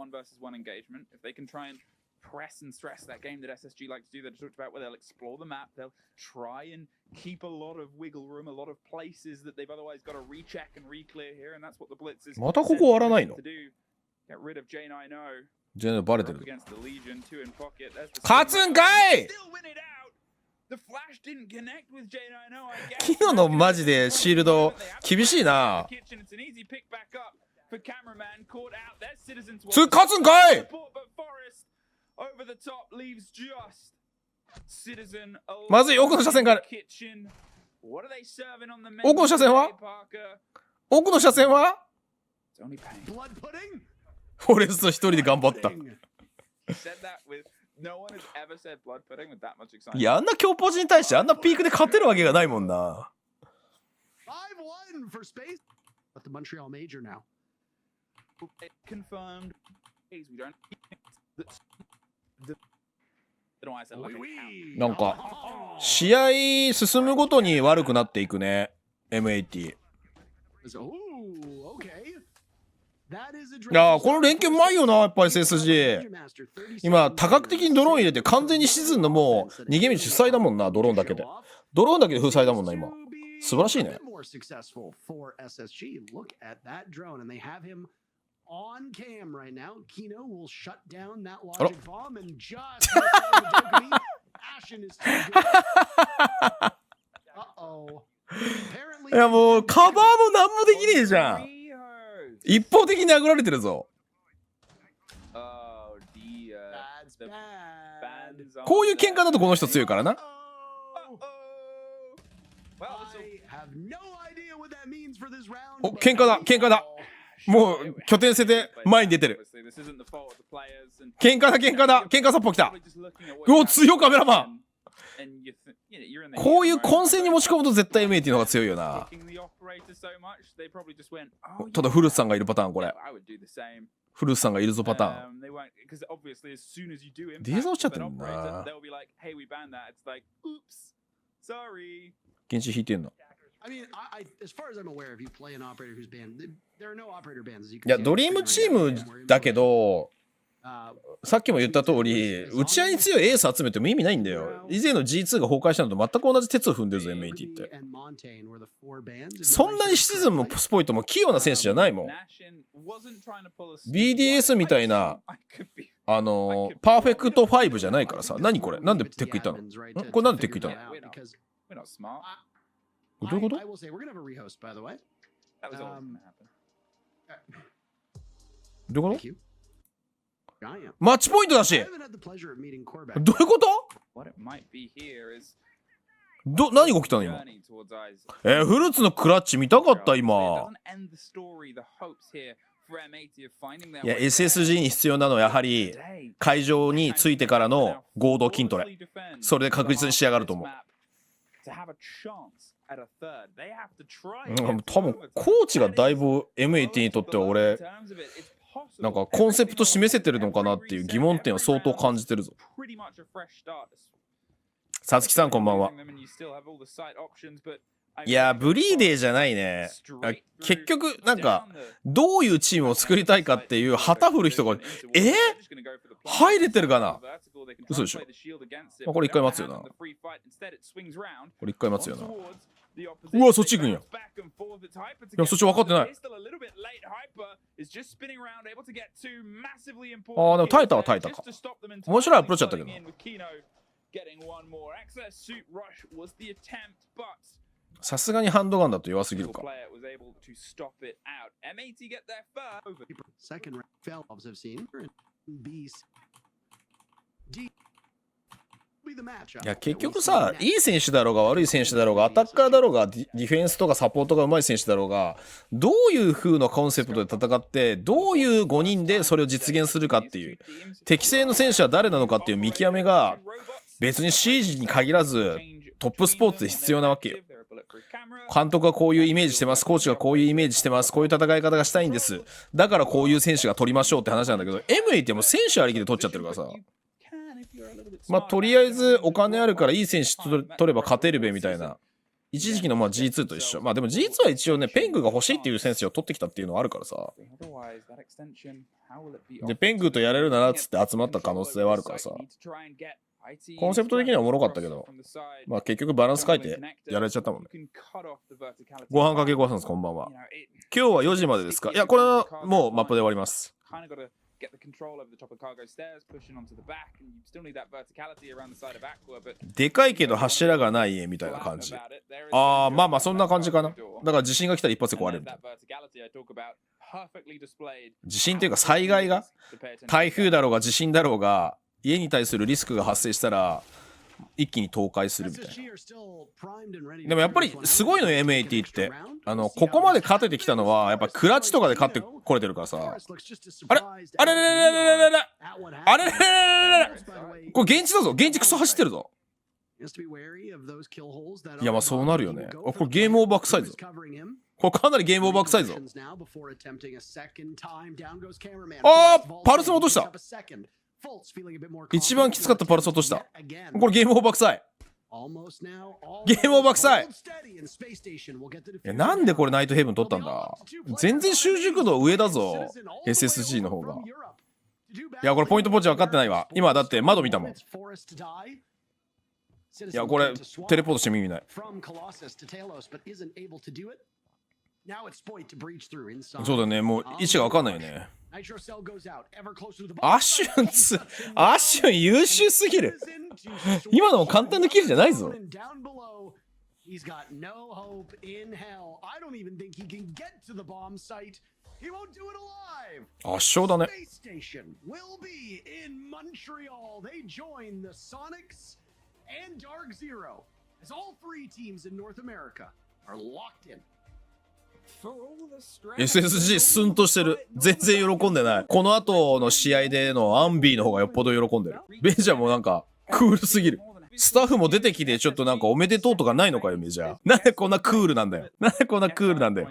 Press and stress that game that SSG like to do that I talked about, where they'll explore the map, they'll try and keep a lot of wiggle room, a lot of places that they've otherwise got to recheck and re-clear here, and that's what the blitz is. またここ割らないの？全然バレてる。勝つんかい。昨日のマジでシールド厳しいな。勝つんかい。まずい、奥の車線がある。奥の車線は奥の車線はフォレスト一人で頑張った。いや、あんな強ポジに対してあんなピークで勝てるわけがないもんな。なんか試合進むごとに悪くなっていくね、M80。いやー、この連携うまいよな、やっぱり SSG。今、多角的にドローン入れて完全にシズンのもう逃げ道塞いだもんな、ドローンだけで。ドローンだけで塞いだもんな、今。素晴らしいね。いや、もうカバーも何もできねえじゃん。一方的に殴られてるぞ。こういう喧嘩だとこの人強いからな。お、喧嘩だ、喧嘩だ。もう拠点捨てて前に出てる。喧嘩だ、喧嘩だ、喧嘩サッポ来た。うお、強いカメラマン。こういう混戦に持ち込むと絶対 MA っていうのが強いよな。ただフルスさんがいるパターン、これ。フルスさんがいるぞパターン。ディーザー落ちちゃってるんだな。現地引いてんの。いや、ドリームチームだけど、さっきも言った通り、打ち合いに強いエース集めても意味ないんだよ。以前の G2 が崩壊したのと全く同じ鉄を踏んでるぞ、M80 って。そんなにシーズンもスポイトも器用な選手じゃないもん。BDS みたいな、パーフェクト5じゃないからさ。何これ、なんでテックいったの？これなんでテックいったの？どういうこと？どういうこと？マッチポイントだし。どういうこと？何が起きたの今。フルーツのクラッチ見たかった今。いや、 SSG に必要なのはやはり会場に着いてからの合同筋トレ。それで確実に仕上がると思う。多分コーチがだいぶ M80 にとっては俺なんかコンセプト示せてるのかなっていう疑問点を相当感じてるぞ。さつきさんこんばんは。いや、ブリーデーじゃないね。結局なんかどういうチームを作りたいかっていう旗振る人が入れてるかな。嘘でしょ。これ一回待つよな。これ一回待つよな。うわ、そっち行くんや。いや、そっち分かってない。でも耐えたは耐えたか。面白いアプローチだったけど。さすがにハンドガンだと弱すぎるか。いや、結局さ、いい選手だろうが悪い選手だろうがアタッカーだろうがディフェンスとかサポートが上手い選手だろうが、どういう風のコンセプトで戦ってどういう5人でそれを実現するかっていう適正の選手は誰なのかっていう見極めが別に CG に限らずトップスポーツで必要なわけよ。監督がこういうイメージしてます、コーチがこういうイメージしてます、こういう戦い方がしたいんです、だからこういう選手が取りましょうって話なんだけど、 MA ってもう選手ありきで取っちゃってるからさ。まあとりあえずお金あるからいい選手取れば勝てるべみたいな。一時期のまあ G2 と一緒。まあでも G2 は一応ね、ペングが欲しいっていう選手を取ってきたっていうのはあるからさ。でペングとやれるならっつって集まった可能性はあるからさ。コンセプト的にはおもろかったけど、まあ結局バランス変えてやられちゃったもんね。ご飯かけご飯さんです、こんばんは。今日は4時までですか？いや、これはもうマップで終わります。kind of got to get the control over the top of cargo stairs, pushing onto the back, and you still need that verticality around the side of Aqua, but でかいけど柱がない家みたいな感じ。ああ、まあまあそんな感じかな。だから地震が来たら一発で壊れるみたいな。地震っていうか災害が、台風だろうが地震だろうが、家に対するリスクが発生したら一気に倒壊するみたいな。でもやっぱりすごいのよ M80 って。ここまで勝ててきたのはやっぱクラッチとかで勝ってこれてるからさ。あれあれれれれれれれれあれれれれれれこれ現地だぞ。現地クソ走ってるぞ。いやまあそうなるよね。これゲームオーバー臭いぞ。これかなりゲームオーバー臭いぞ。あーパルスも落とした。一番きつかったパルス落とした。これゲームオーバー臭い。ゲームオーバー臭い。なんでこれナイトヘブン取ったんだ。全然習熟度上だぞ SSG の方が。いやこれポイントポチ分かってないわ。今だって窓見たもん。いやこれテレポートしても意味ない。そうだね、もう位置が分かんないよね。アシュン優秀すぎる。今のも簡単なキルじゃないぞ。圧勝だね。SSG スンとしてる。全然喜んでない。この後の試合でのアンビーの方がよっぽど喜んでる。ベンジャーもなんかクールすぎる。スタッフも出てきてちょっとなんかおめでとうとかないのかよメジャー。なんでこんなクールなんだよ。なんでこんなクールなんだよ。